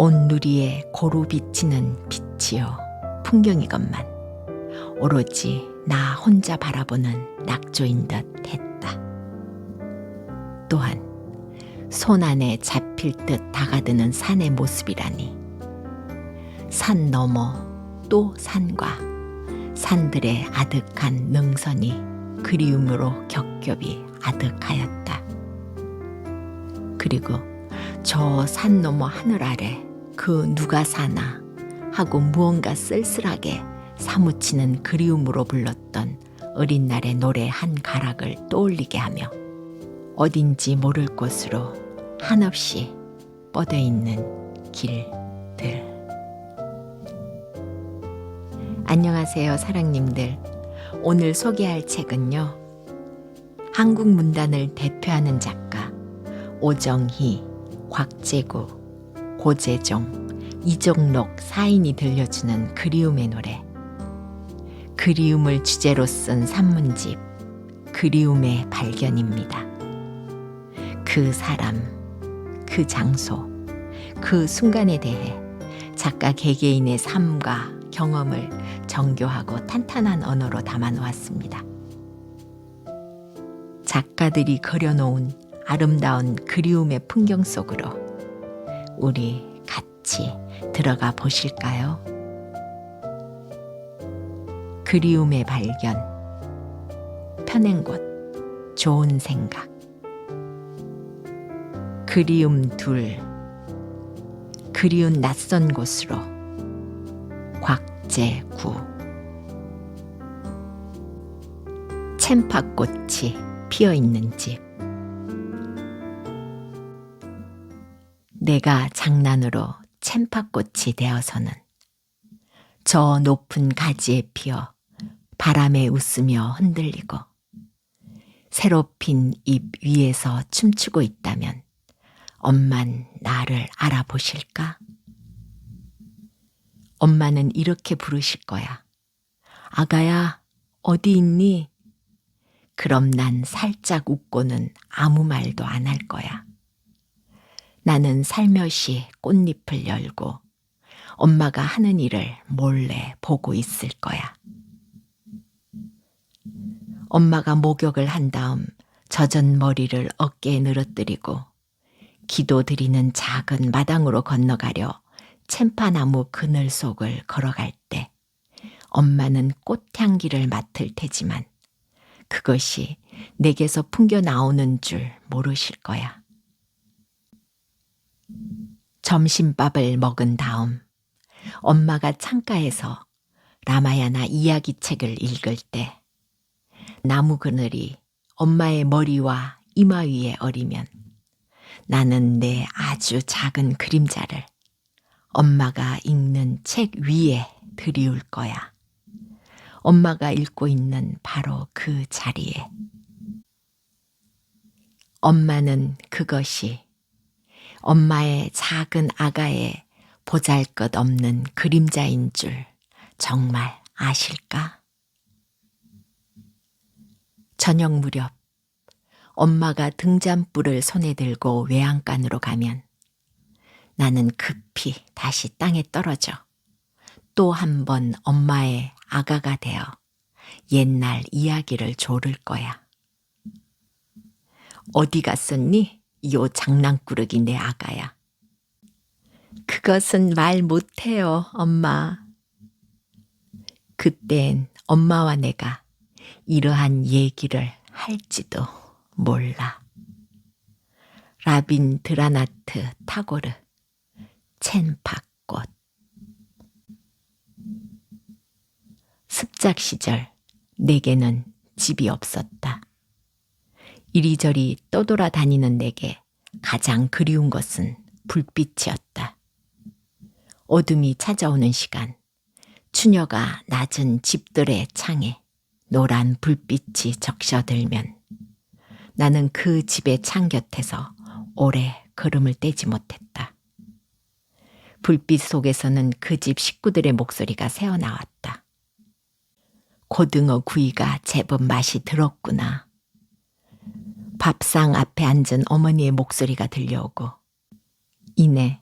온 누리에 고루 비치는 빛이여 풍경이건만 오로지 나 혼자 바라보는 낙조인 듯 했다. 또한 손 안에 잡힐 듯 다가드는 산의 모습이라니. 산 너머 또 산과 산들의 아득한 능선이 그리움으로 겹겹이 아득하였다. 그리고 저 산 너머 하늘 아래 그 누가 사나 하고 무언가 쓸쓸하게 사무치는 그리움으로 불렀던 어린 날의 노래 한 가락을 떠올리게 하며 어딘지 모를 곳으로 한없이 뻗어 있는 길들. 안녕하세요, 사랑님들. 오늘 소개할 책은요, 한국 문단을 대표하는 작가 오정희, 곽재구, 고재종, 이종록 4인이 들려주는 그리움의 노래, 그리움을 주제로 쓴 산문집 그리움의 발견입니다. 그 사람, 그 장소, 그 순간에 대해 작가 개개인의 삶과 경험을 정교하고 탄탄한 언어로 담아놓았습니다. 작가들이 그려놓은 아름다운 그리움의 풍경 속으로 우리 같이 들어가 보실까요? 그리움의 발견, 펴낸 곳, 좋은 생각. 그리움 둘, 그리운 낯선 곳으로. 곽재구. 챔파꽃이 피어있는 집. 내가 장난으로 챔파꽃이 되어서는 저 높은 가지에 피어 바람에 웃으며 흔들리고 새로 핀 잎 위에서 춤추고 있다면 엄만 나를 알아보실까? 엄마는 이렇게 부르실 거야. 아가야, 어디 있니? 그럼 난 살짝 웃고는 아무 말도 안 할 거야. 나는 살며시 꽃잎을 열고 엄마가 하는 일을 몰래 보고 있을 거야. 엄마가 목욕을 한 다음 젖은 머리를 어깨에 늘어뜨리고 기도 드리는 작은 마당으로 건너가려 챔파나무 그늘 속을 걸어갈 때 엄마는 꽃향기를 맡을 테지만 그것이 내게서 풍겨 나오는 줄 모르실 거야. 점심밥을 먹은 다음 엄마가 창가에서 라마야나 이야기책을 읽을 때 나무 그늘이 엄마의 머리와 이마 위에 어리면 나는 내 아주 작은 그림자를 엄마가 읽는 책 위에 들이울 거야. 엄마가 읽고 있는 바로 그 자리에. 엄마는 그것이 엄마의 작은 아가의 보잘것없는 그림자인 줄 정말 아실까? 저녁 무렵 엄마가 등잔불을 손에 들고 외양간으로 가면 나는 급히 다시 땅에 떨어져 또 한 번 엄마의 아가가 되어 옛날 이야기를 조를 거야. 어디 갔었니? 요 장난꾸러기 내 아가야. 그것은 말 못해요, 엄마. 그땐 엄마와 내가 이러한 얘기를 할지도 몰라. 라빈드라나트 타고르, 챔파꽃. 습작 시절 내게는 집이 없었다. 이리저리 떠돌아다니는 내게 가장 그리운 것은 불빛이었다. 어둠이 찾아오는 시간, 추녀가 낮은 집들의 창에 노란 불빛이 적셔들면 나는 그 집의 창 곁에서 오래 걸음을 떼지 못했다. 불빛 속에서는 그 집 식구들의 목소리가 새어나왔다. 고등어 구이가 제법 맛이 들었구나. 밥상 앞에 앉은 어머니의 목소리가 들려오고 이내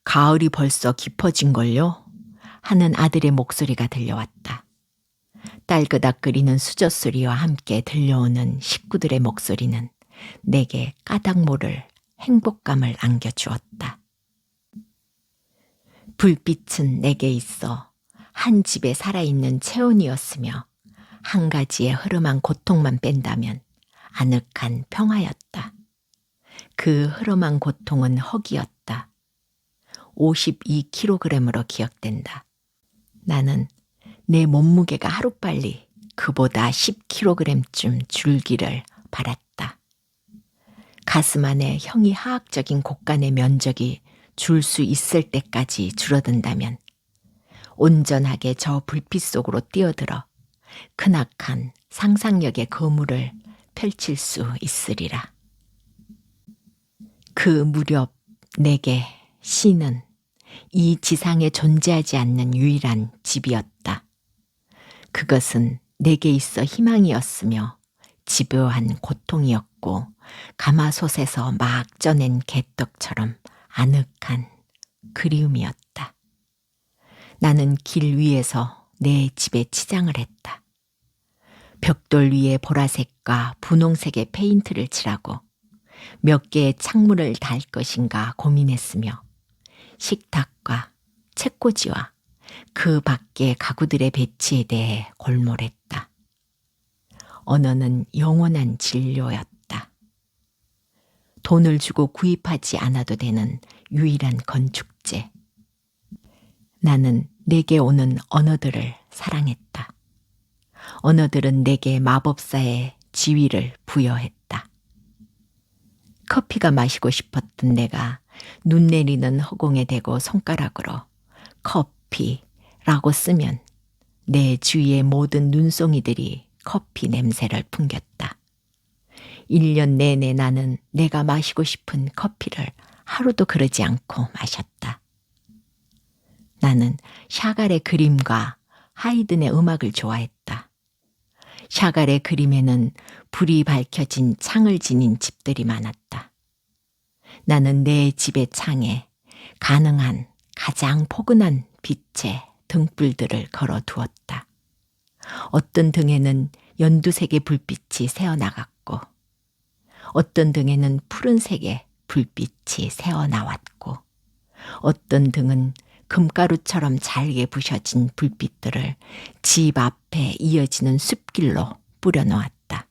가을이 벌써 깊어진걸요? 하는 아들의 목소리가 들려왔다. 딸그닥거리는 수저소리와 함께 들려오는 식구들의 목소리는 내게 까닭 모를 행복감을 안겨주었다. 불빛은 내게 있어 한 집에 살아있는 체온이었으며 한 가지의 흐름한 고통만 뺀다면 아늑한 평화였다. 그 흐름한 고통은 허기였다. 52kg으로 기억된다. 나는 내 몸무게가 하루빨리 그보다 10kg쯤 줄기를 바랐다. 가슴 안에 형이 화학적인 곡간의 면적이 줄 수 있을 때까지 줄어든다면 온전하게 저 불빛 속으로 뛰어들어 크나큰 상상력의 거물을 펼칠 수 있으리라. 그 무렵 내게 시는 이 지상에 존재하지 않는 유일한 집이었다. 그것은 내게 있어 희망이었으며 집요한 고통이었고 가마솥에서 막 쪄낸 개떡처럼 아늑한 그리움이었다. 나는 길 위에서 내 집에 치장을 했다. 벽돌 위에 보라색과 분홍색의 페인트를 칠하고 몇 개의 창문을 달 것인가 고민했으며 식탁과 책꽂이와 그 밖의 가구들의 배치에 대해 골몰했다. 언어는 영원한 진료였다. 돈을 주고 구입하지 않아도 되는 유일한 건축재. 나는 내게 오는 언어들을 사랑했다. 언어들은 내게 마법사의 지위를 부여했다. 커피가 마시고 싶었던 내가 눈 내리는 허공에 대고 손가락으로 커피라고 쓰면 내 주위의 모든 눈송이들이 커피 냄새를 풍겼다. 1년 내내 나는 내가 마시고 싶은 커피를 하루도 그러지 않고 마셨다. 나는 샤갈의 그림과 하이든의 음악을 좋아했다. 샤갈의 그림에는 불이 밝혀진 창을 지닌 집들이 많았다. 나는 내 집의 창에 가능한 가장 포근한 빛의 등불들을 걸어두었다. 어떤 등에는 연두색의 불빛이 새어나갔고 어떤 등에는 푸른색의 불빛이 새어나왔고 어떤 등은 금가루처럼 잘게 부셔진 불빛들을 집 앞에 이어지는 숲길로 뿌려놓았다.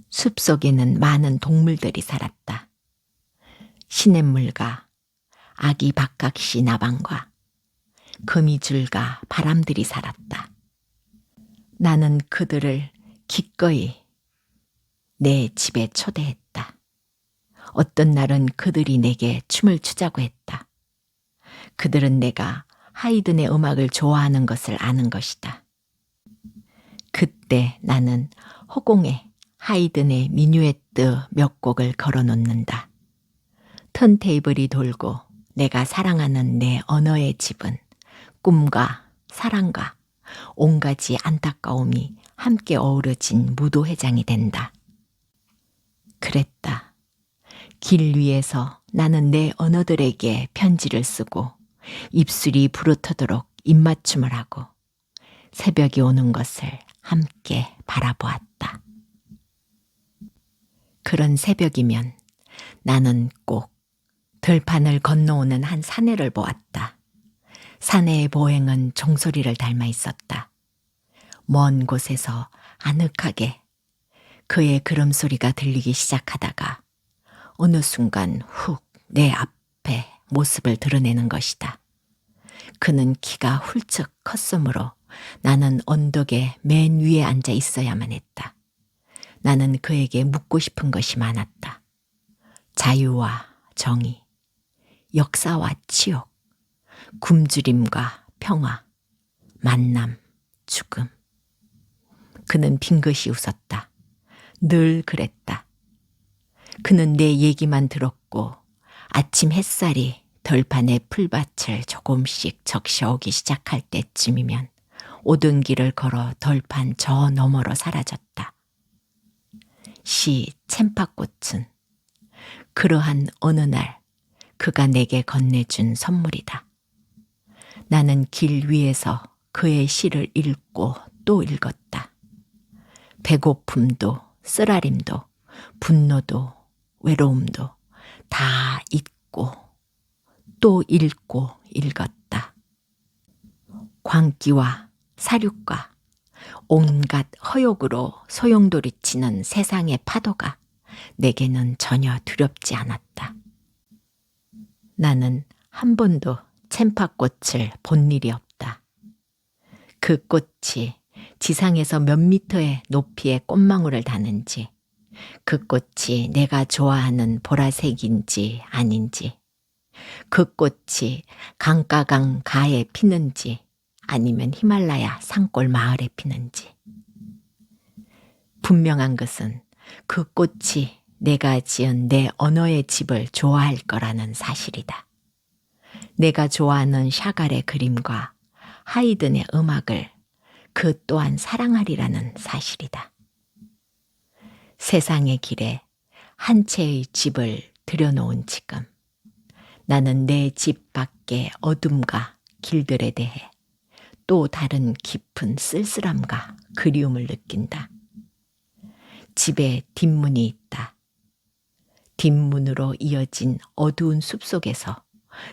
숲속에는 많은 동물들이 살았다. 시냇물과 아기 박각시 나방과 거미줄과 바람들이 살았다. 나는 그들을 기꺼이 내 집에 초대했다. 어떤 날은 그들이 내게 춤을 추자고 했다. 그들은 내가 하이든의 음악을 좋아하는 것을 아는 것이다. 그때 나는 허공에 하이든의 미뉴에트 몇 곡을 걸어놓는다. 턴테이블이 돌고 내가 사랑하는 내 언어의 집은 꿈과 사랑과 온가지 안타까움이 함께 어우러진 무도회장이 된다. 그랬다. 길 위에서 나는 내 언어들에게 편지를 쓰고 입술이 부르터도록 입맞춤을 하고 새벽이 오는 것을 함께 바라보았다. 그런 새벽이면 나는 꼭 들판을 건너오는 한 사내를 보았다. 사내의 보행은 종소리를 닮아 있었다. 먼 곳에서 아늑하게 그의 걸음소리가 들리기 시작하다가 어느 순간 훅 내 앞에 모습을 드러내는 것이다. 그는 키가 훌쩍 컸으므로 나는 언덕의 맨 위에 앉아 있어야만 했다. 나는 그에게 묻고 싶은 것이 많았다. 자유와 정의, 역사와 치욕, 굶주림과 평화, 만남, 죽음. 그는 빙긋이 웃었다. 늘 그랬다. 그는 내 얘기만 들었고 아침 햇살이 들판의 풀밭을 조금씩 적셔오기 시작할 때쯤이면 오던 길을 걸어 들판 저 너머로 사라졌다. 시 챔파꽃은 그러한 어느 날 그가 내게 건네준 선물이다. 나는 길 위에서 그의 시를 읽고 또 읽었다. 배고픔도 쓰라림도 분노도 외로움도 다 잊고 또 읽고 읽었다. 광기와 사륙과 온갖 허욕으로 소용돌이치는 세상의 파도가 내게는 전혀 두렵지 않았다. 나는 한 번도 챔파꽃을 본 일이 없다. 그 꽃이 지상에서 몇 미터의 높이의 꽃망울을 다는지, 그 꽃이 내가 좋아하는 보라색인지 아닌지, 그 꽃이 강가강 가에 피는지 아니면 히말라야 산골 마을에 피는지. 분명한 것은 그 꽃이 내가 지은 내 언어의 집을 좋아할 거라는 사실이다. 내가 좋아하는 샤갈의 그림과 하이든의 음악을 그 또한 사랑하리라는 사실이다. 세상의 길에 한 채의 집을 들여놓은 지금 나는 내 집 밖의 어둠과 길들에 대해 또 다른 깊은 쓸쓸함과 그리움을 느낀다. 집에 뒷문이 있다. 뒷문으로 이어진 어두운 숲속에서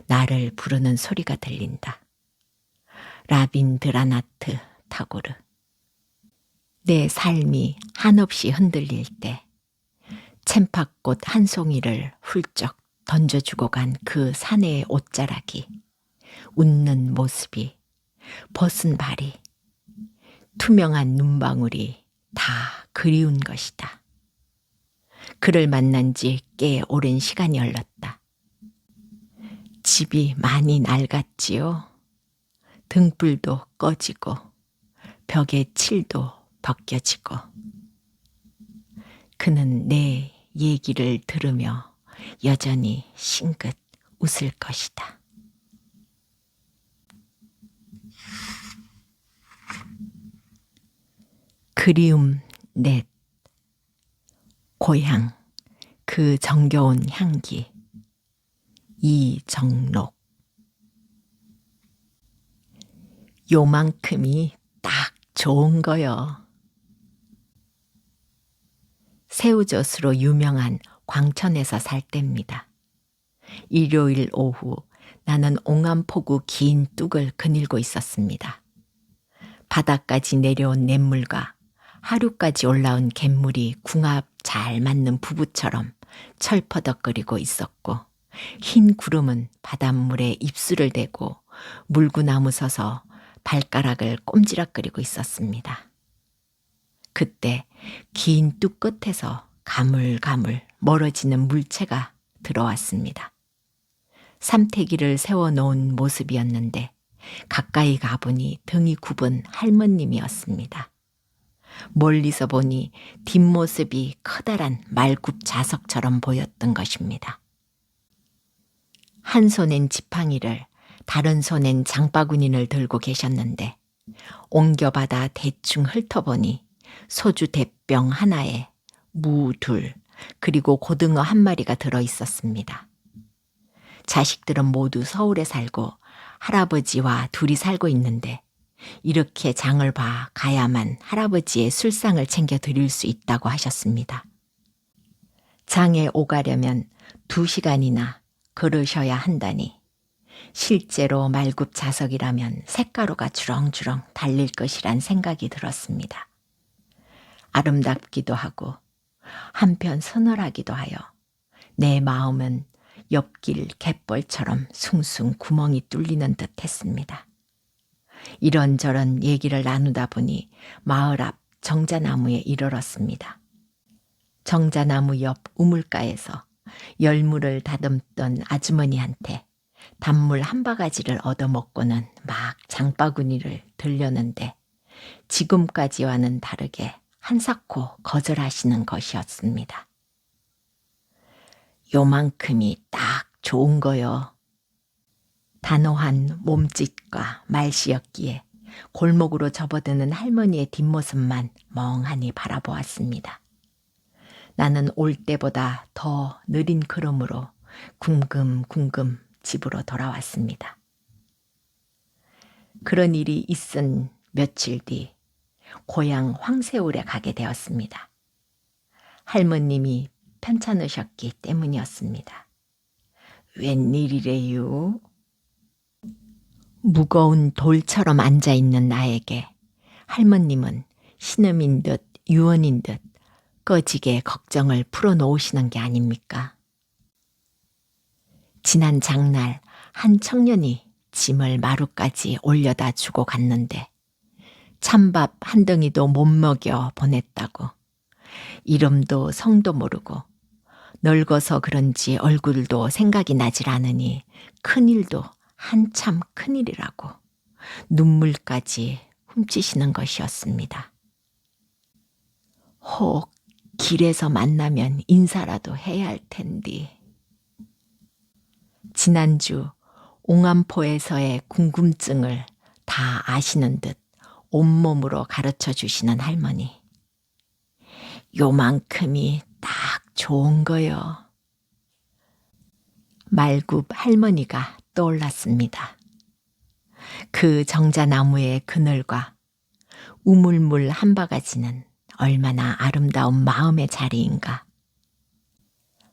나를 부르는 소리가 들린다. 라빈드라나트 타고르. 내 삶이 한없이 흔들릴 때 챔파꽃 한 송이를 훌쩍 던져주고 간 그 사내의 옷자락이, 웃는 모습이, 벗은 발이, 투명한 눈방울이 다 그리운 것이다. 그를 만난 지 꽤 오랜 시간이 흘렀다. 집이 많이 낡았지요. 등불도 꺼지고 벽의 칠도 벗겨지고. 그는 내 얘기를 들으며 여전히 싱긋 웃을 것이다. 그리움 넷. 고향, 그 정겨운 향기. 이정록. 요만큼이 딱 좋은 거요. 새우젓으로 유명한 광천에서 살 때입니다. 일요일 오후 나는 옹암포구 긴 뚝을 거닐고 있었습니다. 바닥까지 내려온 냇물과 하류까지 올라온 갯물이 궁합 잘 맞는 부부처럼 철퍼덕거리고 있었고, 흰 구름은 바닷물에 입술을 대고 물구나무 서서 발가락을 꼼지락거리고 있었습니다. 그때 긴 뚝 끝에서 가물가물 멀어지는 물체가 들어왔습니다. 삼태기를 세워놓은 모습이었는데 가까이 가보니 등이 굽은 할머님이었습니다. 멀리서 보니 뒷모습이 커다란 말굽 자석처럼 보였던 것입니다. 한 손엔 지팡이를, 다른 손엔 장바구니를 들고 계셨는데 옮겨받아 대충 훑어보니 소주 대병 하나에 무 둘, 그리고 고등어 한 마리가 들어있었습니다. 자식들은 모두 서울에 살고 할아버지와 둘이 살고 있는데 이렇게 장을 봐 가야만 할아버지의 술상을 챙겨 드릴 수 있다고 하셨습니다. 장에 오가려면 2시간이나 걸으셔야 한다니, 실제로 말굽 자석이라면 쇳가루가 주렁주렁 달릴 것이란 생각이 들었습니다. 아름답기도 하고 한편 서늘하기도 하여 내 마음은 옆길 갯벌처럼 숭숭 구멍이 뚫리는 듯 했습니다. 이런저런 얘기를 나누다 보니 마을 앞 정자나무에 이르렀습니다. 정자나무 옆 우물가에서 열무를 다듬던 아주머니한테 단물 한 바가지를 얻어먹고는 막 장바구니를 들려는데 지금까지와는 다르게 한사코 거절하시는 것이었습니다. 요만큼이 딱 좋은 거요. 단호한 몸짓과 말씨였기에 골목으로 접어드는 할머니의 뒷모습만 멍하니 바라보았습니다. 나는 올 때보다 더 느린 걸음으로 궁금궁금 집으로 돌아왔습니다. 그런 일이 있은 며칠 뒤 고향 황새울에 가게 되었습니다. 할머님이 편찮으셨기 때문이었습니다. 웬일이래요? 무거운 돌처럼 앉아있는 나에게 할머님은 신음인 듯 유언인 듯 꺼지게 걱정을 풀어놓으시는 게 아닙니까? 지난 장날 한 청년이 짐을 마루까지 올려다 주고 갔는데 찬밥 한 덩이도 못 먹여 보냈다고. 이름도 성도 모르고 늙어서 그런지 얼굴도 생각이 나질 않으니 큰일도 한참 큰일이라고 눈물까지 훔치시는 것이었습니다. 혹 길에서 만나면 인사라도 해야 할 텐데. 지난주 옹암포에서의 궁금증을 다 아시는 듯 온몸으로 가르쳐 주시는 할머니. 요만큼이 딱 좋은 거요. 말굽 할머니가 떠올랐습니다. 그 정자나무의 그늘과 우물물 한 바가지는 얼마나 아름다운 마음의 자리인가.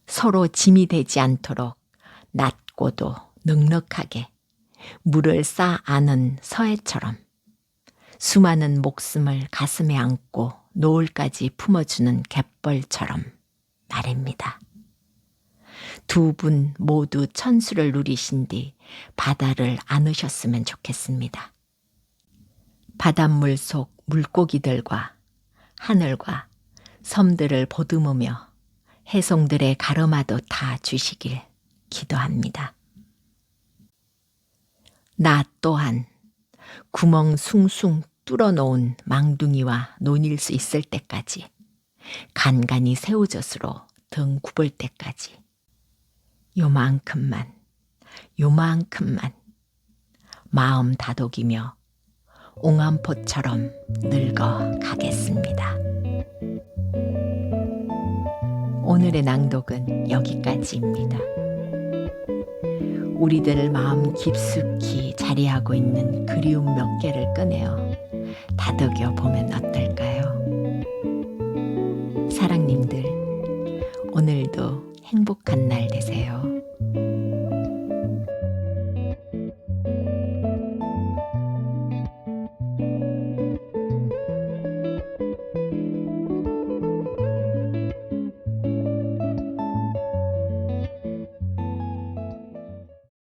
서로 짐이 되지 않도록 낮고도 넉넉하게 물을 쌓아 안은 서해처럼 수많은 목숨을 가슴에 안고 노을까지 품어주는 갯벌처럼 말입니다. 두 분 모두 천수를 누리신 뒤 바다를 안으셨으면 좋겠습니다. 바닷물 속 물고기들과 하늘과 섬들을 보듬으며 해송들의 가르마도 다 주시길 기도합니다. 나 또한 구멍 숭숭 뚫어놓은 망둥이와 논일 수 있을 때까지 간간히 새우젓으로 등 굽을 때까지 요만큼만 마음 다독이며 옹암포처럼 늙어 가겠습니다. 오늘의 낭독은 여기까지입니다. 우리들 마음 깊숙이 자리하고 있는 그리움 몇 개를 꺼내어 다독여 보면 어떨까요?